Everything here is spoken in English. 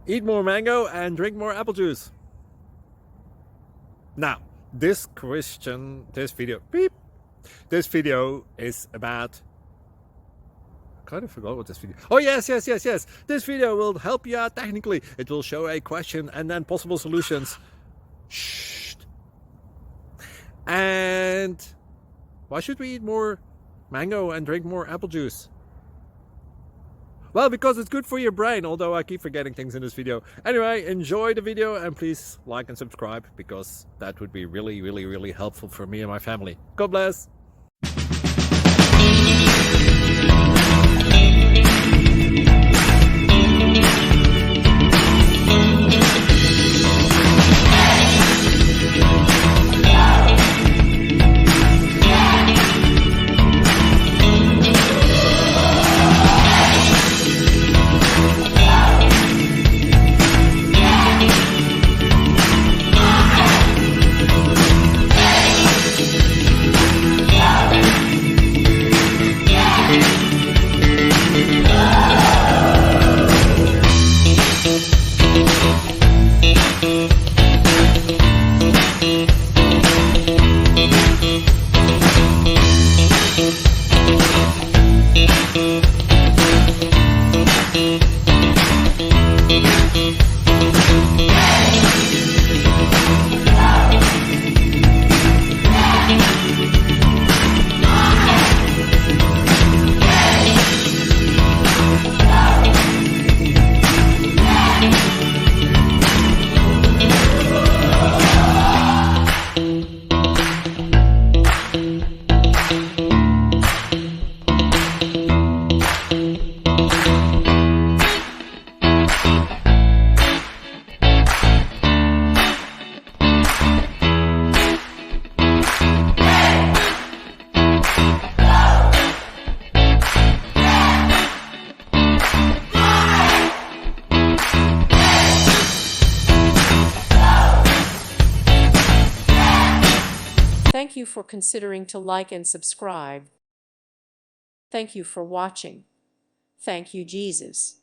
Eat more mango and drink more apple juice. Now, this video is about, I kind of forgot what this video. Oh yes. This video will help you out technically. It will show a question and then possible solutions. Shh. And why should we eat more mango and drink more apple juice? Well, because it's good for your brain, although I keep forgetting things in this video. Anyway, enjoy the video and please like and subscribe, because that would be really helpful for me and my family. God bless! Thank you for considering to like and subscribe. Thank you for watching. Thank you, Jesus.